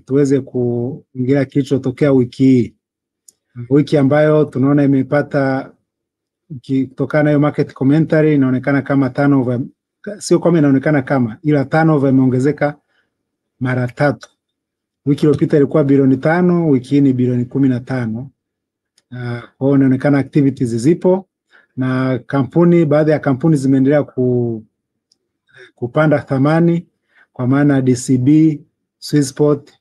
tuweze kuingia kilichotokea wiki hii. Wiki ambayo tunaona imepata kutokana na hiyo market commentary, inaonekana kama turnover, sio kama inaonekana kama, ila turnover imeongezeka mara 3. Wiki iliyopita ilikuwa bilioni 5, wiki hii ni bilioni 15. Kwa hiyo inaonekana activities zipo na baadhi ya kampuni zimeendelea kupanda thamani, kwa maana DCB, Swissport,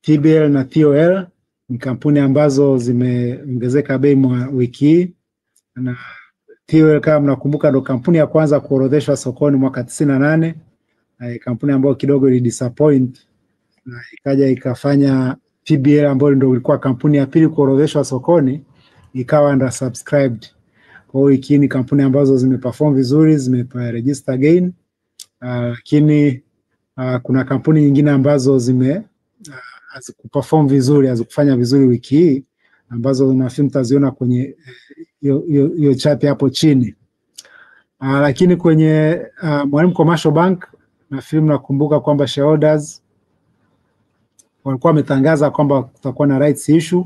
TBL na TOL ni kampuni ambazo zimeongezeka bei wiki hii. Na TOL kama mnakumbuka ndo kampuni ya kwanza kuorodheshwa sokoni mwaka 98, kampuni ambayo kidogo ili disappoint na ikaja ikafanya TBL ambayo ndio ilikuwa kampuni ya pili kuorodheshwa sokoni ikawa undersubscribed. Kwa hiyo hiki ni kampuni ambazo zimeperform vizuri, zimeregister gain, lakini kuna kampuni nyingine ambazo hazikuperform vizuri, hazikufanya vizuri wiki hii, ambazo nafikiri mtaziona kwenye hiyo chart hapo chini. Lakini kwenye Mwalimu Commercial Bank nafikiri mnakumbuka kwamba shareholders walikuwa wametangaza kwamba kutakuwa na rights issue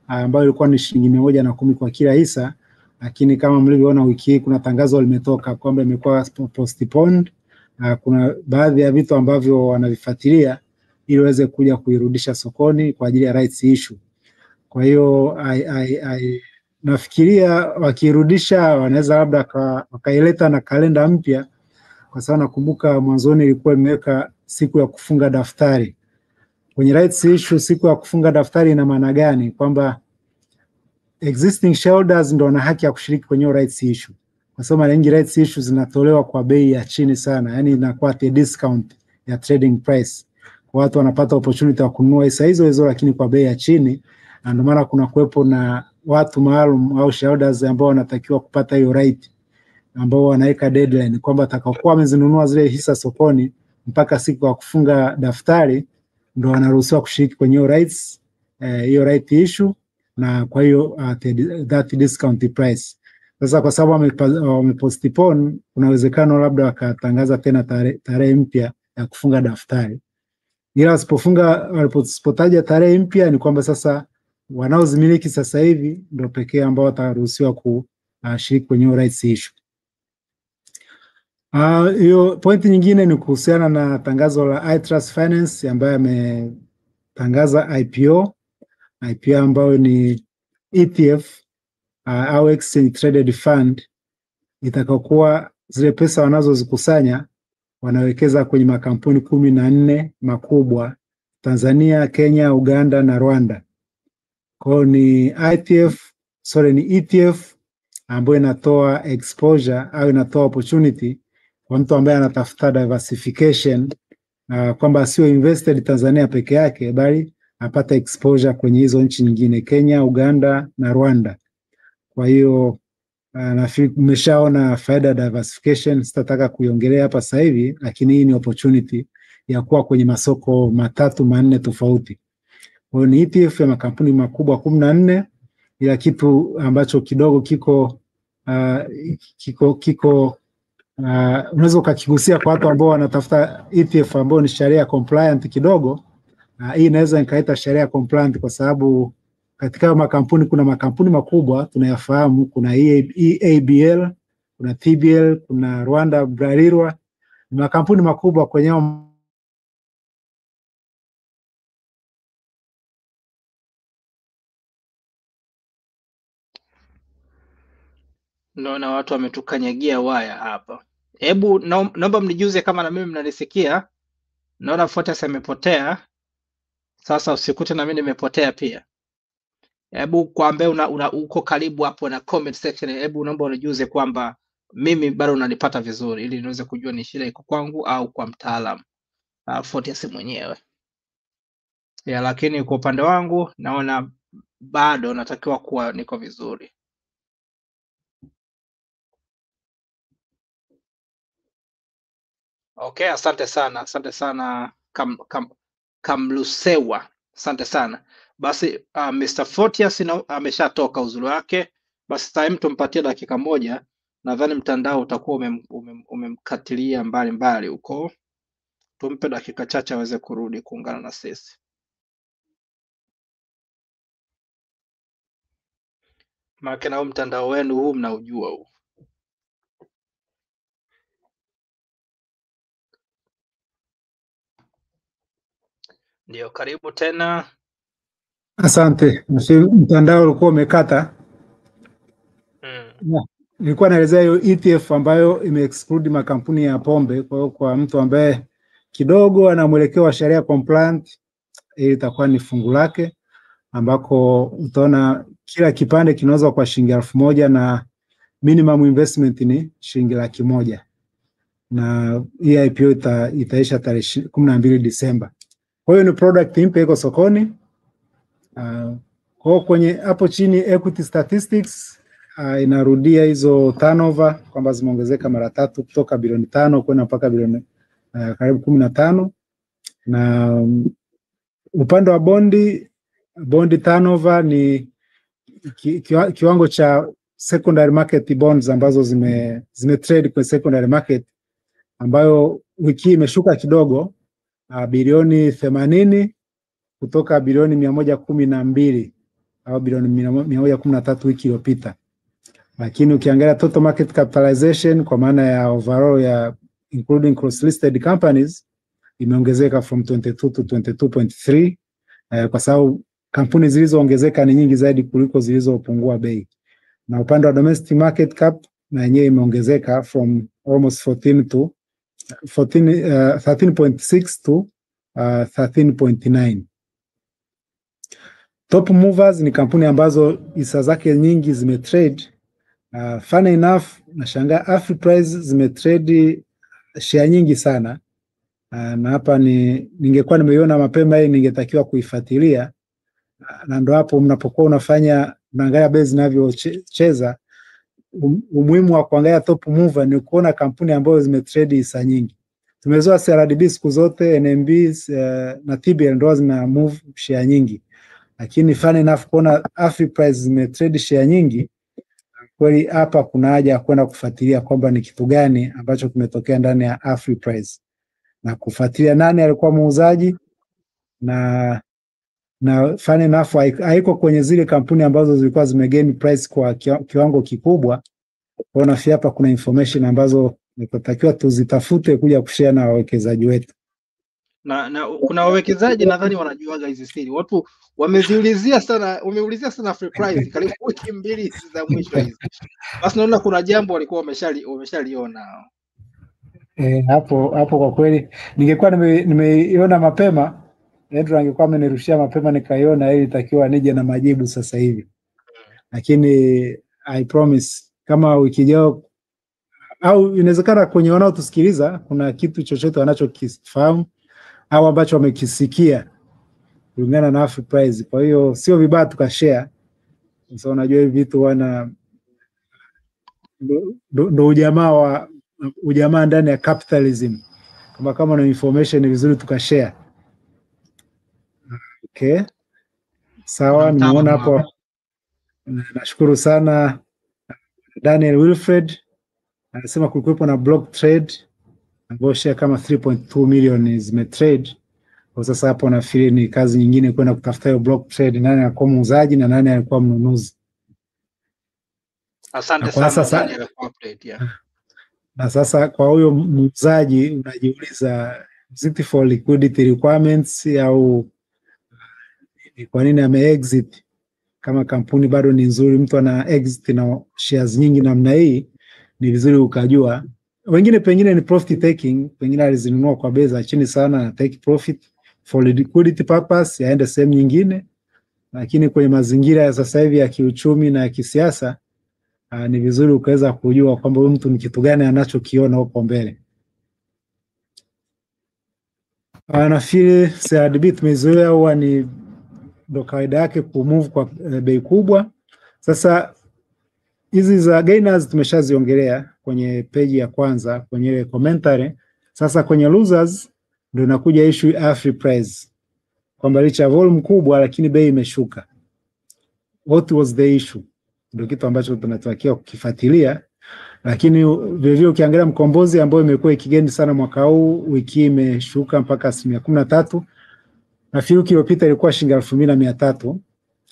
ambayo ilikuwa ni shilingi 110 kwa kila hisa, lakini kama mlivyoona wiki hii kuna tangazo limetoka kwamba imekuwa postponed. Kuna baadhi ya vitu ambavyo wanavifuatilia ili waweze kuja kuirudisha sokoni kwa ajili ya rights issue. Kwa hiyo nafikiria wakirudisha wanaweza labda wakaileta na kalenda mpya, kwa sababu nakumbuka mwanzoni ilikuwa imeweka siku ya kufunga daftari. Kwenye rights issue siku ya kufunga daftari ina maana gani? Kwamba existing shareholders ndio wana haki ya kushiriki kwenye rights issue. Kwa sababu mara nyingi rights issue zinatolewa kwa bei ya chini sana, yani inakuwa at a discount ya trading price. Kwa watu wanapata opportunity ya kununua hisa hizo lakini kwa bei ya chini, na ndio maana kuna kuwepo na watu maalum au shareholders ambao wanatakiwa kupata hiyo right, ambao wanaweka deadline kwamba atakapokuwa amezinunua zile hisa sokoni mpaka siku ya kufunga daftari ndio wanaruhusiwa kushiriki kwenye hiyo right issue, na kwa hiyo that discount price. Sasa kwa sababu wamepostpone, kuna uwezekano labda wakatangaza tena tarehe mpya ya kufunga daftari. Ila walipotaja tarehe mpya ni kwamba sasa wanaozimiliki sasa hivi ndio pekee ambao wataruhusiwa kushiriki kwenye rights issue. Hiyo point nyingine ni kuhusiana na tangazo la iTrust Finance ambaye ametangaza IPO ambayo ni ETF au exchange traded fund, itakayokuwa zile pesa wanazozikusanya wanawekeza kwenye makampuni 14 makubwa Tanzania, Kenya, Uganda na Rwanda. Kwa hiyo ni ETF ambayo inatoa exposure au inatoa opportunity kwa mtu ambaye anatafuta diversification, kwamba sio invested Tanzania peke yake bali apata exposure kwenye hizo nchi nyingine, Kenya, Uganda na Rwanda. Kwa hiyo nafikiri mmeshaona faida diversification, sitataka kuiongelea hapa sasa hivi, lakini hii ni opportunity ya kuwa kwenye masoko 3-4 tofauti. Kwa hiyo ni ETF ya makampuni makubwa 14, ila kitu ambacho kidogo kiko unaweza ukakigusia kwa watu ambao wanatafuta ETF ambao ni sharia compliant kidogo. Hii inaweza nikaita sharia compliant kwa sababu katika makampuni kuna makampuni makubwa tunayafahamu, kuna EABL, kuna TBL, kuna Rwanda Bralirwa, ni makampuni makubwa kwenye naona watu wametukanyagia waya hapa. Hebu naomba mnijuze kama na mimi mnanisikia. Naona Fortius amepotea. Sasa usikute na mimi nimepotea pia. Hebu kwambe uko karibu hapo na comment section, hebu naomba unijuze kwamba mimi bado unanipata vizuri ili niweze kujua ni shida iko kwangu au kwa mtaalamu Fortius mwenyewe. Lakini kwa upande wangu naona bado natakiwa kuwa niko vizuri. Okay, asante sana Kamlusewa. Asante sana. Basi Mr. Fortius ameshatoka uzuri wake. Basi time tumpatie dakika moja. Nadhani mtandao utakuwa umemkatilia mbali huko. Tumpe dakika chache aweze kurudi kuungana na sisi. Maana na mtandao wenu huu mnaujua huu. Ndio, karibu tena. Asante. Mtandao ulikuwa umekata. Nilikuwa naelezea hiyo ETF ambayo imeexclude makampuni ya pombe. Kwa hiyo kwa mtu ambaye kidogo ana mwelekeo wa sharia compliant, itakuwa ni fungu lake, ambako utaona kila kipande kinauzwa kwa shilingi 1,000 na minimum investment ni shilingi 100,000. Na hii IPO itaisha tarehe 12 Disemba. Kwa hiyo ni product mpya iko sokoni. Kwa kwenye hapo chini equity statistics inarudia hizo turnover kwamba zimeongezeka mara 3 kutoka bilioni 5 kwenda mpaka bilioni karibu 15. Na upande wa bondi turnover ni kiwango cha secondary market bonds ambazo zime trade kwa secondary market, ambayo wiki imeshuka kidogo bilioni 80 kutoka bilioni 112 au bilioni 113 wiki iliyopita. Lakini ukiangalia total market capitalization kwa maana ya overall ya including cross listed companies imeongezeka from 22 to 22.3, kwa sababu kampuni zilizoongezeka ni nyingi zaidi kuliko zilizopungua bei. Na upande wa domestic market cap na yenyewe imeongezeka from almost 13.6 to 13.9. Top movers ni kampuni ambazo hisa zake nyingi zimetrade. Funny enough, nashangaa Afriprice zimetrade share nyingi sana. Na hapa ningekuwa nimeiona mapema hii ningetakiwa kuifuatilia. Na ndo hapo mnapokuwa unaangalia bei zinavyocheza, umuhimu wa kuangalia top mover ni kuona kampuni ambazo zimetrade hisa nyingi. Tumezoea CRDB siku zote, NMB na TBL ndo zina move share nyingi. Lakini funny enough kuona Afriprice zimetrade share nyingi, kweli hapa kuna haja ya kwenda kufuatilia kwamba ni kitu gani ambacho kimetokea ndani ya Afriprice. Na kufuatilia nani alikuwa muuzaji, na funny enough haiko kwenye zile kampuni ambazo zilikuwa zimegain price kwa kiwango kikubwa. Kwa nafikiri hapa kuna information ambazo tunatakiwa tuzitafute kuja kushare na wawekezaji wetu. Na kuna wawekezaji nadhani wanajuaga hizi siri. Watu wameziulizia sana Afriprice karibu wiki 2 za mwisho hizi. Basi naona kuna jambo walikuwa wameshaliona. Hapo kwa kweli ningekuwa nimeiona mapema, Andrew angekuwa amenirushia mapema nikaiona, ili itakiwa nije na majibu sasa hivi. Lakini I promise kama wiki ijayo, au inawezekana kwenye wanaotusikiliza kuna kitu chochote wanachokifahamu au ambacho wamekisikia kulingana na Afriprice. Kwa hiyo sio vibaya tukashare. So unajua hivi vitu ndo ujamaa ndani ya capitalism. Kama na information ni vizuri tukashare. Okay. Sawa, nimeona hapo. Nashukuru sana Daniel Wilfred. Anasema kulikuwepo na block trade ambayo share kama 3.2 million zimetrade. Kwa sasa hapo nafikiri ni kazi nyingine kwenda kutafuta hiyo block trade, nani alikuwa muuzaji na nani alikuwa mnunuzi. Asante sana Daniel kwa update ya. Na sasa kwa huyo muuzaji unajiuliza, is it for liquidity requirements au kwa nini ame-exit? Kama kampuni bado ni nzuri, mtu ana exit na shares nyingi namna hii, ni vizuri ukajua. Wengine pengine ni profit taking, pengine alizinunua kwa bei za chini sana na take profit for liquidity purpose yaende sehemu nyingine. Lakini kwenye mazingira ya sasa hivi ya kiuchumi na kisiasa, ni vizuri ukaweza kujua kwamba huyu mtu ni kitu gani anachokiona huko mbele. Nafikiri CRDB tumezoea huwa ni ndo kawaida yake kumove kwa bei kubwa. Sasa hizi za gainers tumeshaziongelea kwenye page ya kwanza kwenye commentary. Sasa kwenye losers ndio inakuja issue ya Afriprice, kwamba licha volume kubwa lakini bei imeshuka. What was the issue? Ndio kitu ambacho tunatakiwa kukifuatilia. Lakini vivyo ukiangalia Mkombozi ambayo imekuwa ikigendi sana mwaka huu, wiki imeshuka mpaka 13%. Na wiki iliyopita ilikuwa shilingi 2,300,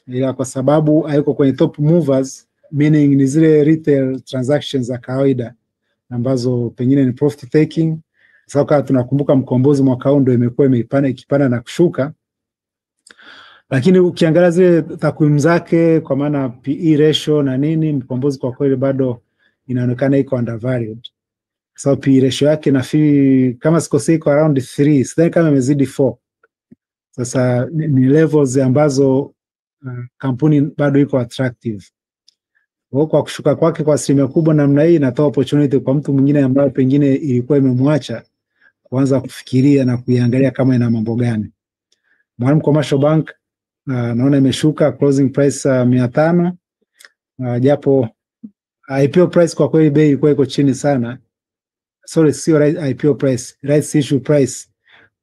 ila kwa sababu haiko kwenye top movers meaning ni zile retail transactions za kawaida ambazo pengine ni profit taking. Sasa kama tunakumbuka Mkombozi mwaka huu ndio imekuwa ikipanda na kushuka, lakini ukiangalia zile takwimu zake kwa maana PE ratio na nini, Mkombozi kwa kweli bado inaonekana iko undervalued. So PE ratio yake nafikiri kama sikosei iko around 3, sidhani kama imezidi 4. Sasa ni levels ambazo kampuni bado iko attractive. Kwa kushuka kwake kwa asilimia kubwa namna hii inatoa opportunity kwa mtu mwingine ambaye pengine ilikuwa imemwacha kuanza kufikiria na kuiangalia kama ina mambo gani. Mwalimu Commercial Bank naona imeshuka closing price 500, japo IPO price kwa kweli bei ilikuwa iko chini sana. Sorry, sio IPO price, rights issue price.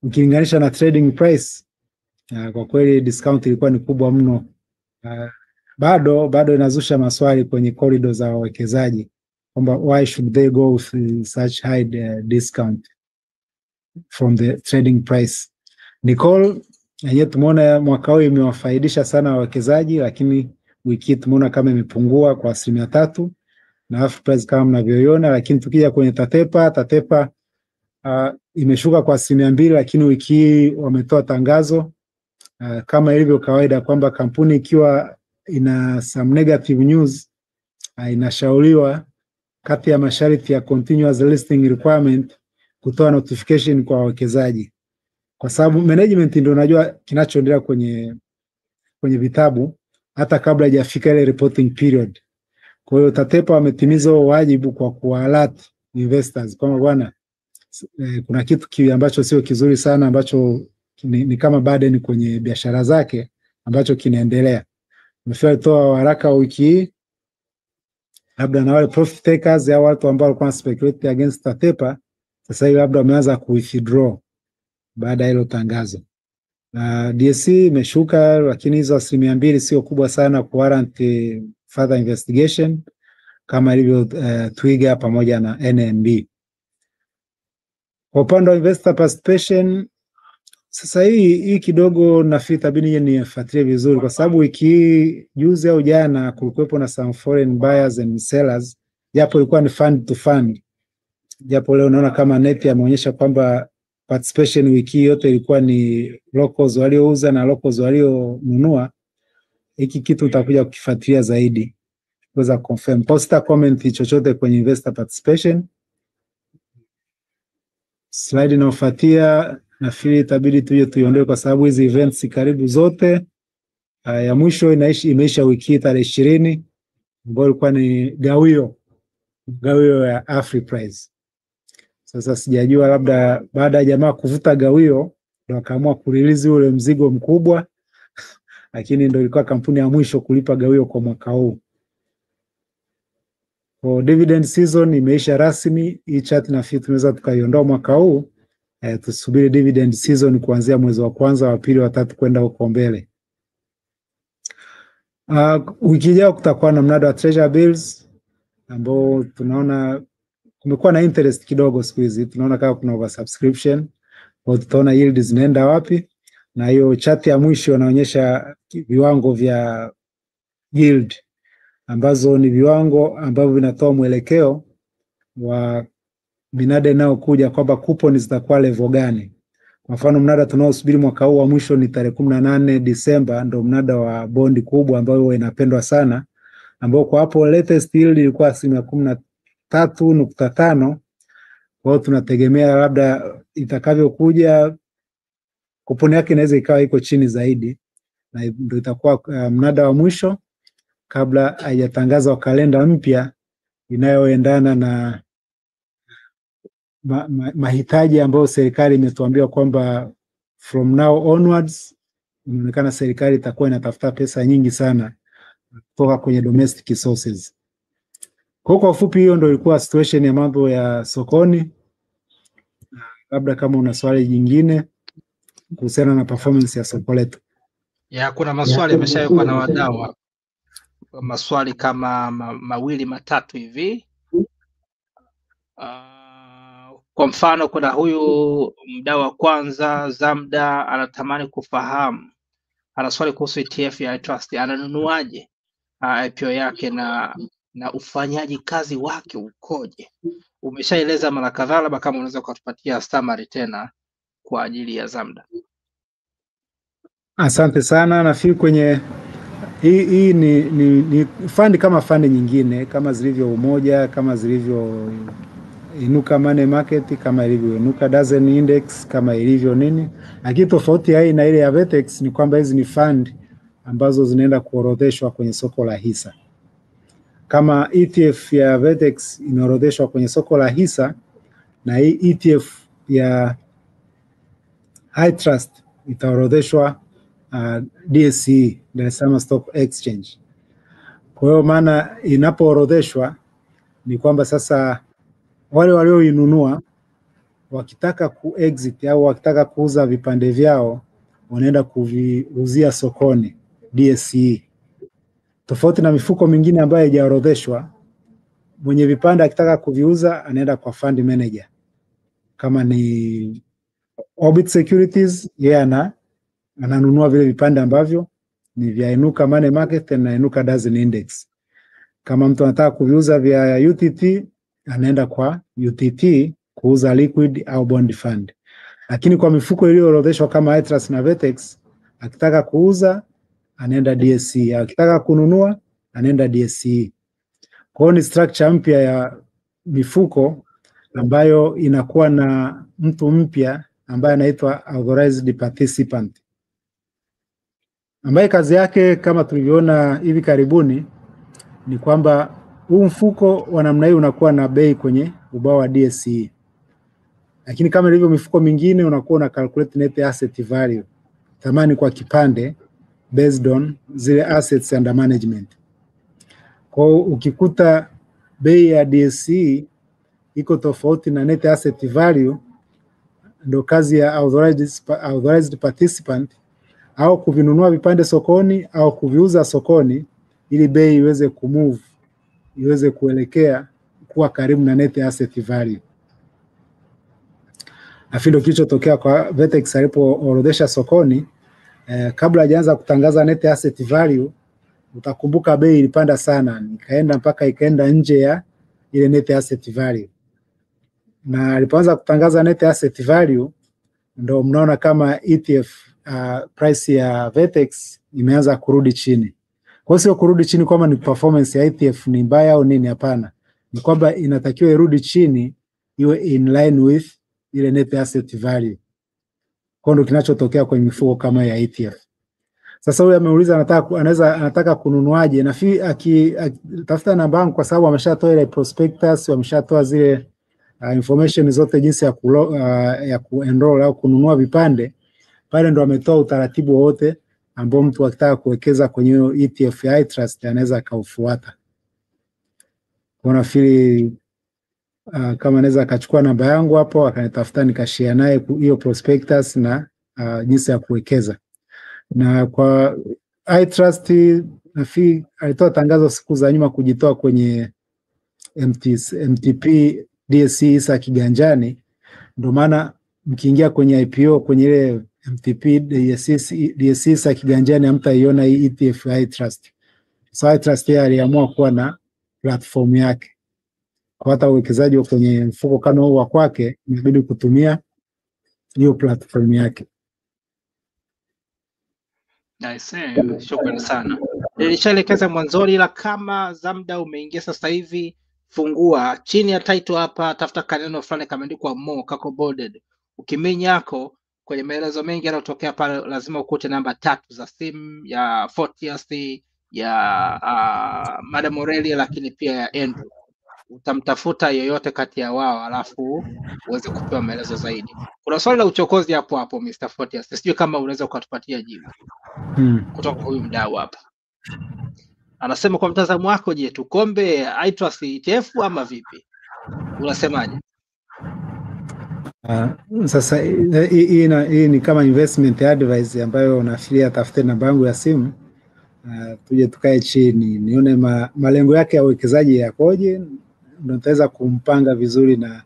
Ukilinganisha na trading price, kwa kweli discount ilikuwa ni kubwa mno. Bado inazusha maswali kwenye corridor za wawekezaji kwamba why should they go with such high discount from the trading price. Nicole, yenyewe tumeona mwaka huu imewafaidisha sana wawekezaji, lakini wiki tumeona kama imepungua kwa 3%, na half price kama mnavyoiona. Lakini tukija kwenye Tatepa imeshuka kwa 2%, lakini wiki hii wametoa tangazo kama ilivyo kawaida kwamba kampuni ikiwa ina some negative news inashauriwa kati ya masharti ya continuous listing requirement kutoa notification kwa wawekezaji, kwa sababu management ndio unajua kinachoendelea kwenye vitabu hata kabla haijafika ile reporting period. Kwa hiyo Tatepa wametimiza wajibu kwa kualert investors kwamba bwana, kuna kitu ambacho sio kizuri sana ambacho ni kama burden kwenye biashara zake ambacho kinaendelea. Mfano toa haraka wiki hii, labda na wale profit takers au watu ambao walikuwa speculate against Tatepa, sasa hivi labda wameanza ku withdraw baada ya hilo tangazo. Na DSC imeshuka, lakini hizo 2% sio kubwa sana ku warrant further investigation kama ilivyo Twiga pamoja na NMB. Kwa upande wa investor participation, sasa hii kidogo nafikiri tabini nifuatilie vizuri, kwa sababu wiki hii juzi au jana kulikuwepo na some foreign buyers and sellers, japo ilikuwa ni fund to fund. Japo leo naona kama NEPI ameonyesha kwamba participation wiki yote ilikuwa ni locals waliouza na locals walionunua. Hiki kitu utakuja kukifuatilia zaidi kuweza confirm. Posta comment chochote kwenye investor participation. Slide inayofuatia nafikiri itabidi tuje tuiondoe kwa sababu hizi events karibu zote. Ya mwisho imeisha wiki tarehe 20, ambayo ilikuwa ni gawio ya Afriprice. Sasa sijajua labda baada ya jamaa kuvuta gawio ndio akaamua kurelease ule mzigo mkubwa, lakini ndio ilikuwa kampuni ya mwisho kulipa gawio kwa mwaka huu. Kwa dividend season imeisha rasmi. Hii chart nafikiri tunaweza tukaiondoa mwaka huu. Tusubiri dividend season kuanzia mwezi wa kwanza, wa pili, wa tatu kwenda huko mbele. Wiki ijayo kutakuwa na mnada wa treasury bills ambao tunaona kumekuwa na interest kidogo siku hizi. Tunaona kama kuna oversubscription. Kwa tutaona yield zinaenda wapi, na hiyo chart ya mwisho inaonyesha viwango vya yield ambazo ni viwango ambavyo vinatoa mwelekeo wa minada inayokuja kwamba coupon zitakuwa level gani. Kwa mfano mnada tunaosubiri mwaka huu wa mwisho ni tarehe 18 Disemba, ndio mnada wa bondi kubwa ambayo inapendwa sana, ambao kwa hapo latest yield ilikuwa 13.5. Kwa hiyo tunategemea labda itakavyokuja coupon yake inaweza ikawa iko chini zaidi, na ndio itakuwa mnada wa mwisho kabla haijatangazwa kalenda mpya inayoendana na mahitaji ambayo serikali imetuambia kwamba from now onwards inaonekana serikali itakuwa inatafuta pesa nyingi sana kutoka kwenye domestic sources. Kwa ufupi hiyo ndio ilikuwa situation ya mambo ya sokoni. Labda kama una swali jingine kuhusiana na performance ya soko letu. Kuna maswali yameshawekwa na wadau. Maswali kama mawili matatu hivi. Kwa mfano kuna huyu mdau wa kwanza Zamda anatamani kufahamu, ana swali kuhusu ETF ya iTrust, ananunuaje? IPO yake na ufanyaji kazi wake ukoje? Umeshaeleza mara kadhaa, labda kama unaweza kutupatia summary tena kwa ajili ya Zamda. Asante sana. Nafikiri kwenye hii ni fund kama fund nyingine, kama zilivyo Umoja, kama zilivyo Inuka Money Market, kama ilivyo Inuka Dozen Index, kama ilivyo nini. Lakini tofauti ya hii na ile ya Vertex ni kwamba hizi ni fund ambazo zinaenda kuorodheshwa kwenye soko la hisa. Kama ETF ya Vertex imeorodheshwa kwenye soko la hisa, na hii ETF ya iTrust itaorodheshwa DSE, Dar es Salaam Stock Exchange. Kwa hiyo maana inapoorodheshwa ni kwamba sasa wale walioinunua wakitaka kuexit au wakitaka kuuza vipande vyao wanaenda kuviuzia sokoni DSE. Tofauti na mifuko mingine ambayo haijaorodheshwa, mwenye vipande akitaka kuviuza anaenda kwa fund manager. Kama ni Orbit Securities, yeye ananunua vile vipande ambavyo ni vya Inuka Money Market na Inuka Dozen Index. Kama mtu anataka kuviuza vya UTT, anaenda kwa UTT kuuza liquid au bond fund. Lakini kwa mifuko iliyoorodheshwa kama iTrust na Vertex, akitaka kuuza anaenda DSE, akitaka kununua anaenda DSE. Kwa hiyo ni structure mpya ya mifuko ambayo inakuwa na mtu mpya ambaye anaitwa authorized participant, ambaye kazi yake kama tulivyoona hivi karibuni ni kwamba huu mfuko wa namna hii unakuwa na bei kwenye ubao wa DSE. Lakini kama ilivyo mifuko mingine unakuwa una calculate net asset value, thamani kwa kipande based on zile assets under management. Kwa hiyo ukikuta bei ya DSE iko tofauti na net asset value, ndo kazi ya authorized participant au kuvinunua vipande sokoni au kuviuza sokoni ili bei iweze kumove, iweze kuelekea kuwa karibu na net asset value. Na ndio kilichotokea kwa Vertex alipoorodhesha sokoni. Kabla hajaanza kutangaza net asset value, utakumbuka bei ilipanda sana, ikaenda nje ya ile net asset value. Na alipoanza kutangaza net asset value, ndo mnaona kama ETF price ya Vertex imeanza kurudi chini. Kwa sio kurudi chini kwamba ni performance ya ETF ni mbaya au nini, hapana. Ni kwamba inatakiwa irudi chini iwe in line with ile net asset value. Kwa ndo kinachotokea kwenye mifuko kama ya ETF. Sasa huyu ameuliza anataka kununuaje, na tafuta namba yangu kwa sababu ameshatoa ile prospectus, ameshatoa zile information zote jinsi ya kuenroll au kununua vipande. Pale ndo ametoa utaratibu wote ambao mtu akitaka kuwekeza kwenye ETF ya iTrust anaweza akaufuata. Kwa nafikiri kama anaweza akachukua namba yangu hapo akanitafuta nikashare naye hiyo prospectus na jinsi ya kuwekeza. Na kwa iTrust nafikiri alitoa tangazo siku za nyuma kujitoa kwenye MTP DSE hisa kiganjani. Ndio maana mkiingia kwenye IPO kwenye ile MTP DSE hisa kiganjani hamtaiona hii ETF ya iTrust. So iTrust aliamua kuwa na platform yake. Kwa hata uwekezaji kwenye mfuko kama huu wa kwake inabidi kutumia hiyo platform yake. Nice, shukrani sana. Nilishaelekeza mwanzoni, ila kama Zamda umeingia sasa hivi, fungua chini ya title hapa, tafuta kaneno fulani kameandikwa more kako bolded. Ukiminya yako kwenye maelezo mengi yanayotokea pale, lazima ukute namba 3 za simu ya Fortius, ya Madam Aurelia, lakini pia ya Andrew. Utamtafuta yoyote kati ya wao alafu uweze kupewa maelezo zaidi. Kuna swali la uchokozi hapo Mr. Fortius. Sijui kama unaweza ukatupatia jibu. Kutoka huyu mdau hapa. Anasema kwa mtazamo wako, je, tukombe iTrust ETF ama vipi? Unasemaje? Sasa hii ni kama investment advice ambayo nafikiria tafute namba yangu ya simu, tuje tukae chini nione malengo yake ya uwekezaji yakoje, ndio nitaweza kumpanga vizuri na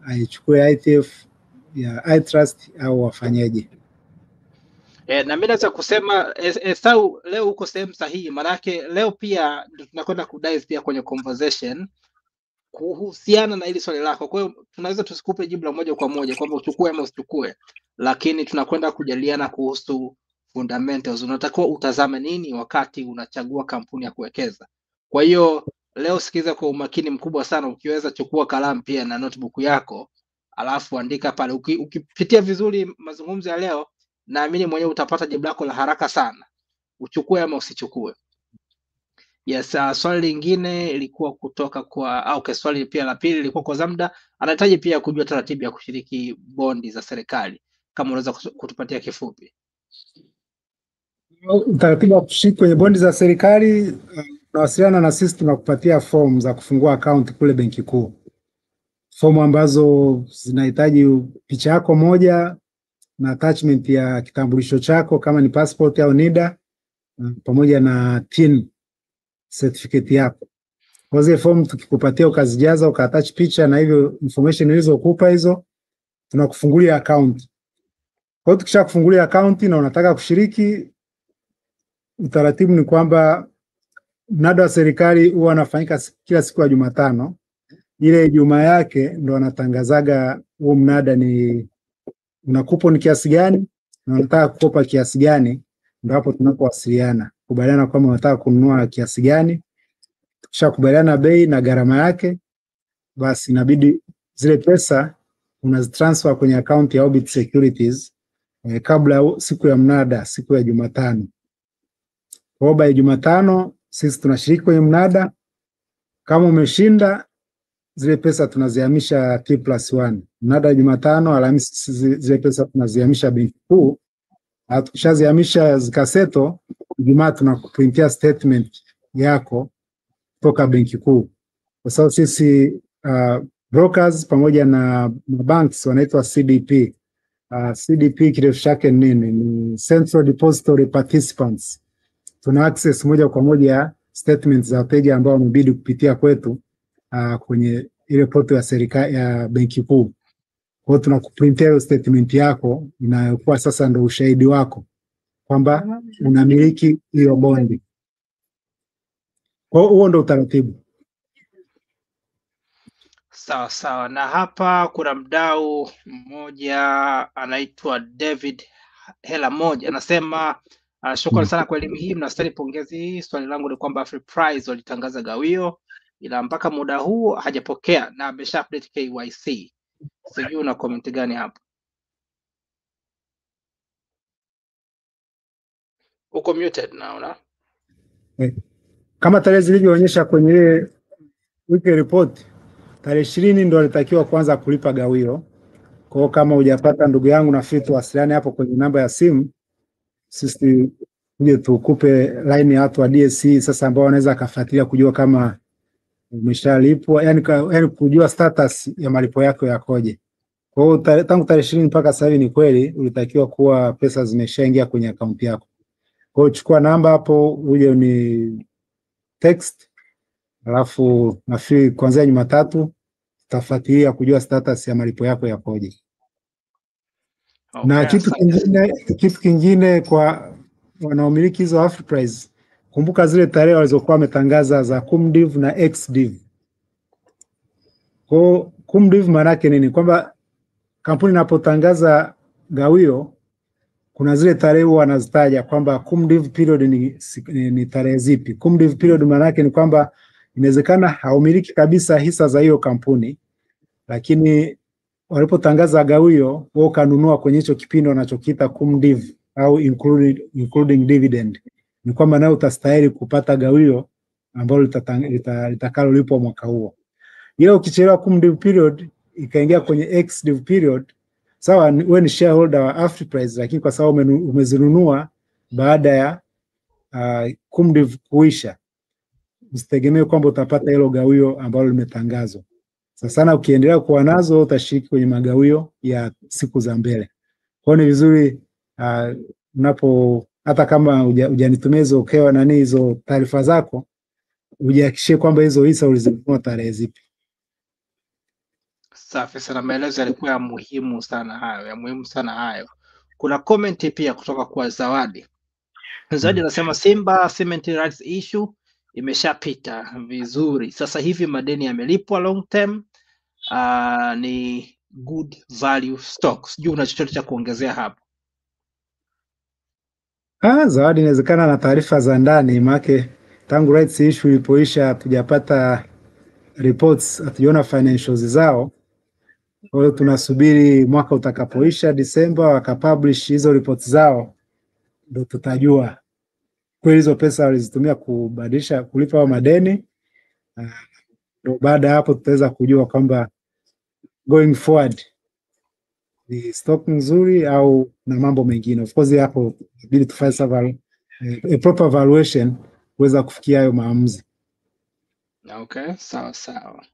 aichukue ETF ya iTrust au wafanyaje. Na mimi naweza kusema Esau leo uko sehemu sahihi, manake leo pia tunakwenda kudive pia kwenye conversation kuhusiana na hili swali lako. Kwa hiyo tunaweza tusikupe jibu la moja kwa moja kwamba uchukue ama usichukue, lakini tunakwenda kujadiliana kuhusu fundamentals. Unatakiwa utazame nini wakati unachagua kampuni ya kuwekeza. Kwa hiyo leo sikiliza kwa umakini mkubwa sana. Ukiweza chukua kalamu pia na notebook yako, alafu andika pale. Ukipitia vizuri mazungumzo ya leo, naamini mwenyewe utapata jibu lako la haraka sana, uchukue ama usichukue. Yes, swali lingine ilikuwa kutoka kwa swali pia la pili ilikuwa kwa Zamda, anahitaji pia kujua taratibu ya kushiriki bondi za serikali, kama unaweza kutupatia kifupi. Utaratibu wa kushiriki kwenye bondi za serikali, unawasiliana na sisi, tunakupatia fomu za kufungua account kule Benki Kuu. Fomu ambazo zinahitaji picha yako moja na attachment ya kitambulisho chako kama ni passport au NIDA, pamoja na TIN certificate yako. Kwa zile fomu tukikupatia ukazijaza ukaattach picha na hivyo information ulizokupa hizo, tunakufungulia account. Kwa hiyo tukishakufungulia account na unataka kushiriki, utaratibu ni kwamba mnada wa serikali huwa unafanyika kila siku ya Jumatano. Ile Ijumaa yake ndo anatangazaga huo mnada ni una coupon kiasi gani na unataka kukopa kiasi gani, ndio hapo tunapowasiliana kubaliana kwamba unataka kununua kiasi gani. Tukishakubaliana bei na gharama yake, basi inabidi zile pesa unazitransfer kwenye account ya Orbit Securities kabla siku ya mnada, siku ya Jumatano. Kwa Jumatano sisi tunashiriki kwenye mnada. Kama umeshinda, zile pesa tunazihamisha T+1. Mnada Jumatano, Alhamisi zile pesa tunazihamisha Benki Kuu. Tukishazihamisha zikaseto, Ijumaa tunakuprintia statement yako kutoka Benki Kuu. Kwa sababu sisi brokers pamoja na banks wanaitwa CDP. CDP kirefu chake nini? Ni Central Depository Participants. Tuna access moja kwa moja statements za wateja ambao wamebidi kupitia kwetu kwenye ile portal ya serikali ya Benki Kuu. Kwa hiyo tunakuprintia hiyo statement yako, inayokuwa sasa ndio ushahidi wako kwamba unamiliki hiyo bondi. Kwa hiyo huo ndio utaratibu. Sawa sawa. Na hapa kuna mdau mmoja anaitwa David Hela moja, anasema shukrani sana kwa elimu hii, mnastahili pongezi. Swali langu ni kwamba Afriprise walitangaza gawio ila mpaka muda huu hajapokea na amesha update KYC. Sijui una comment gani hapo? Uko muted naona. Kama tarehe zilivyoonyesha kwenye wiki report, tarehe 20 ndio alitakiwa kuanza kulipa gawio. Kwa hiyo kama hujapata, ndugu yangu, nafikiri tuwasiliane hapo kwenye namba ya simu, sisi tuje tukupe line ya watu wa DSC sasa ambao wanaweza kufuatilia kujua kama umeshalipwa, yani kujua status ya malipo yako yakoje. Kwa hiyo tangu tarehe 20 mpaka sasa hivi ni kweli ulitakiwa kuwa pesa zimeshaingia kwenye akaunti yako. Kwa hiyo chukua namba hapo uje ni text, alafu nafikiri kuanzia Jumatatu tutafuatilia kujua status ya malipo yako yakoje. Okay, na kitu kingine kwa wanaomiliki hizo Afriprise, kumbuka zile tarehe walizokuwa wametangaza za CumDiv na XDiv. Kwa CumDiv maana yake nini? Kwamba kampuni inapotangaza gawio kuna zile tarehe wanazitaja kwamba CumDiv period ni tarehe zipi. CumDiv period maana yake ni kwamba inawezekana haumiliki kabisa hisa za hiyo kampuni, lakini walipotangaza gawio wao kanunua kwenye hicho kipindi wanachokiita CumDiv au including dividend, ni kwamba nayo utastahili kupata gawio ambalo litakalolipwa mwaka huo. Ila ukichelewa CumDiv period ikaingia kwenye XDiv period, sawa, wewe ni shareholder wa Afriprise, lakini kwa sababu umezinunua baada ya CumDiv kuisha, usitegemee kwamba utapata hilo gawio ambalo limetangazwa. Sasa sana ukiendelea kuwa nazo utashiriki kwenye magawio ya siku za mbele. Kwa hiyo ni vizuri hata kama hujanitumia hizo hizo taarifa zako, ujihakikishie kwamba hizo hisa ulizinunua tarehe zipi. Safi sana, maelezo yalikuwa ya muhimu sana hayo, Kuna comment pia kutoka kwa Zawadi. Zawadi anasema Simba Cement rights issue imeshapita vizuri, sasa hivi madeni yamelipwa long term, ni good value stocks. Sijui una chochote cha kuongezea hapo? Zawadi inawezekana na taarifa za ndani, maana tangu rights issue ilipoisha hatujapata reports, hatujaona financials zao. Kwa hiyo tunasubiri mwaka utakapoisha Disemba wakapublish hizo reports zao, ndio tutajua kweli hizo pesa walizitumia kubadilisha kulipa wa madeni. Ndio baada ya hapo tutaweza kujua kwamba going forward ni stock nzuri au na mambo mengine. Of course hapo inabidi tufanye a proper valuation kuweza kufikia hayo maamuzi. Okay, sawa sawa.